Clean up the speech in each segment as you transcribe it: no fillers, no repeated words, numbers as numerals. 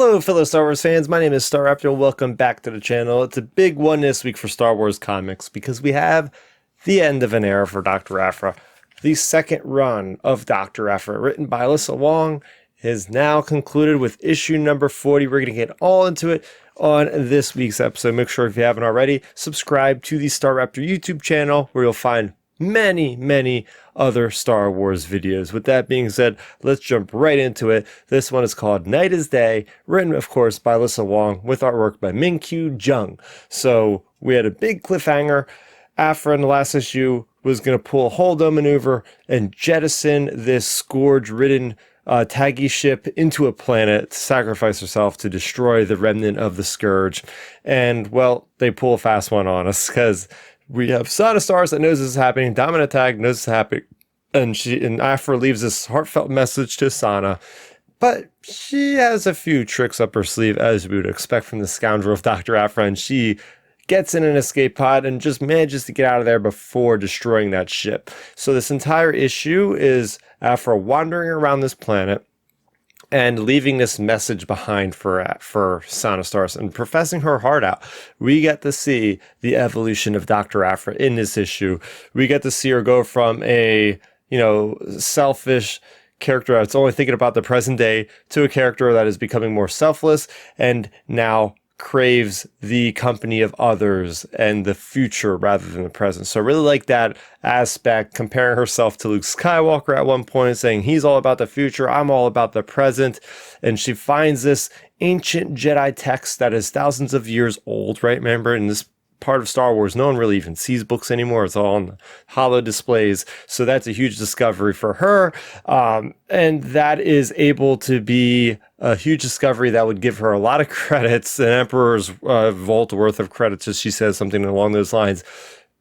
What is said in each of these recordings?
Hello, fellow Star Wars fans. My name is Starrapter. Welcome back to the channel. It's a big one this week for Star Wars comics because we have the end of an era for Dr. Aphra. The second run of Dr. Aphra, written by Alyssa Wong, is now concluded with issue number 40. We're going to get all into it on this week's episode. Make sure if you haven't already, subscribe to the Starrapter YouTube channel where you'll find many other Star Wars videos. With that being said, let's jump right into it. This one is called Night is Day, written, of course, by Alyssa Wong, with artwork by Min-Kyu Jung. So we had a big cliffhanger. Aphra in the last issue was going to pull a holdo maneuver and jettison this scourge-ridden Taggy ship into a planet to sacrifice herself to destroy the remnant of the Scourge. And, well, they pull a fast one on us because we have Sana Stars that knows this is happening. Dominant Tag knows this is happening. And Aphra leaves this heartfelt message to Sana. But she has a few tricks up her sleeve, as we would expect from the scoundrel of Dr. Aphra. And she gets in an escape pod and just manages to get out of there before destroying that ship. So this entire issue is Aphra wandering around this planet and leaving this message behind for Sana Stars and professing her heart out. We get to see the evolution of Dr. Aphra in this issue. We get to see her go from a, selfish character that's only thinking about the present day to a character that is becoming more selfless and now craves the company of others and the future rather than the present. So I really like that aspect, comparing herself to Luke Skywalker at one point, saying he's all about the future, I'm all about the present. And she finds this ancient Jedi text that is thousands of years old, right? Remember, in this part of Star Wars, no one really even sees books anymore. It's all on holo displays. So that's a huge discovery for her. And that is able to be a huge discovery that would give her a lot of credits, an Emperor's vault worth of credits, as she says something along those lines.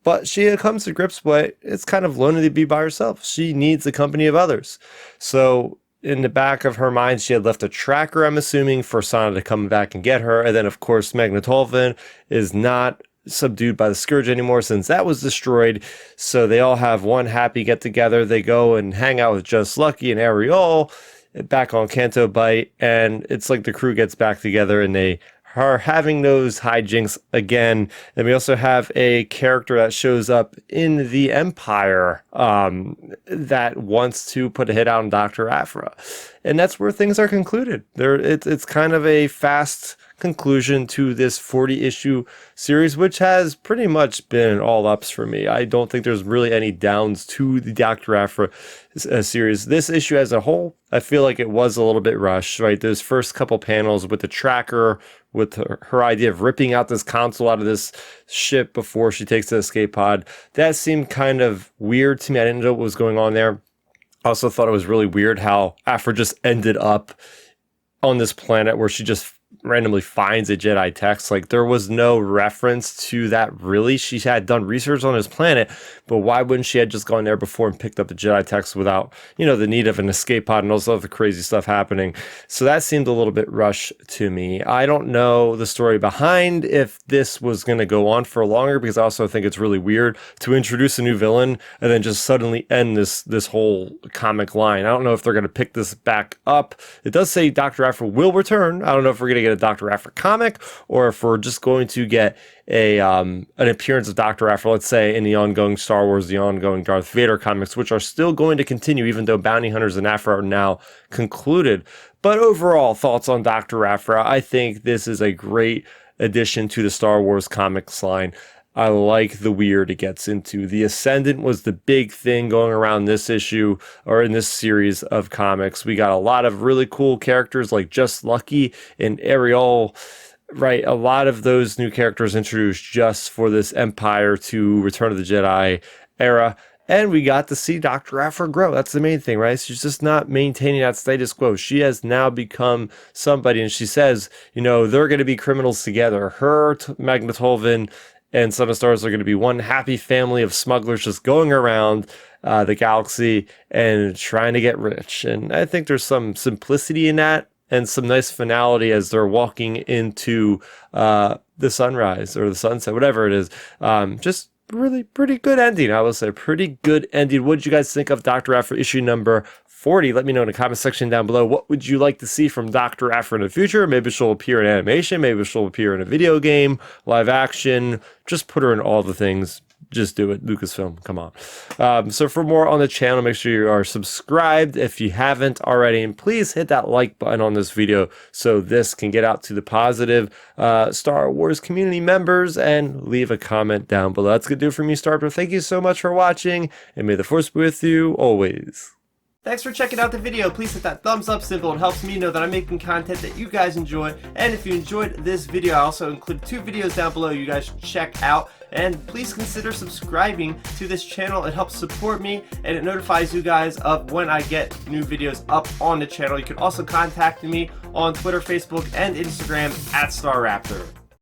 But she comes to grips with it's kind of lonely to be by herself. She needs the company of others. So in the back of her mind, she had left a tracker, I'm assuming, for Sana to come back and get her. And then, of course, Magnetolvin is not subdued by the Scourge anymore since that was destroyed. So they all have one happy get together. They go and hang out with Just Lucky and Ariel back on Canto Bight, and it's like the crew gets back together and they are having those hijinks again. And we also have a character that shows up in the Empire that wants to put a hit out on Dr. Aphra. And that's where things are concluded. It's kind of a fast conclusion to this 40-issue series, which has pretty much been all ups for me. I don't think there's really any downs to the Dr. Aphra series. This issue as a whole, I feel like it was a little bit rushed, right? Those first couple panels with the tracker, with her idea of ripping out this console out of this ship before she takes the escape pod, that seemed kind of weird to me. I didn't know what was going on there. I also thought it was really weird how Aphra just ended up on this planet where she just randomly finds a Jedi text. Like, there was no reference to that, really. She had done research on this planet, but why wouldn't she have just gone there before and picked up the Jedi text without, the need of an escape pod and all this other crazy stuff happening? So that seemed a little bit rushed to me. I don't know the story behind if this was going to go on for longer, because I also think it's really weird to introduce a new villain and then just suddenly end this whole comic line. I don't know if they're going to pick this back up. It does say Dr. Aphra will return. I don't know if we're going to get a Dr. Aphra comic or if we're just going to get an appearance of Dr. Aphra, let's say, in the ongoing Star Wars, the ongoing Darth Vader comics, which are still going to continue, even though Bounty Hunters and Aphra are now concluded. But overall, thoughts on Dr. Aphra. I think this is a great addition to the Star Wars comics line. I like the weird it gets into. The Ascendant was the big thing going around this issue, or in this series of comics. We got a lot of really cool characters like Just Lucky and Ariel, right? A lot of those new characters introduced just for this Empire to Return of the Jedi era. And we got to see Dr. Aphra grow. That's the main thing, right? She's just not maintaining that status quo. She has now become somebody, and she says, they're going to be criminals together. Her, Magnetolvin, and Son of Stars are going to be one happy family of smugglers just going around the galaxy and trying to get rich. And I think there's some simplicity in that and some nice finality as they're walking into the sunrise or the sunset, whatever it is. Just really pretty good ending. I will say pretty good ending. What did you guys think of Dr. Aphra issue number 40. Let me know in the comment section down below, what would you like to see from Dr. Aphra in the future? Maybe she'll appear in animation, maybe she'll appear in a video game, live action. Just put her in all the things. Just do it. Lucasfilm, come on. So for more on the channel, make sure you are subscribed if you haven't already, and please hit that like button on this video so this can get out to the positive Star Wars community members, and leave a comment down below. That's gonna do it for me, Starrapter. Thank you so much for watching, and may the Force be with you always. Thanks for checking out the video. Please hit that thumbs up symbol. It helps me know that I'm making content that you guys enjoy. And if you enjoyed this video, I also include 2 videos down below you guys should check out. And please consider subscribing to this channel. It helps support me, and it notifies you guys of when I get new videos up on the channel. You can also contact me on Twitter, Facebook, and Instagram at Starrapter.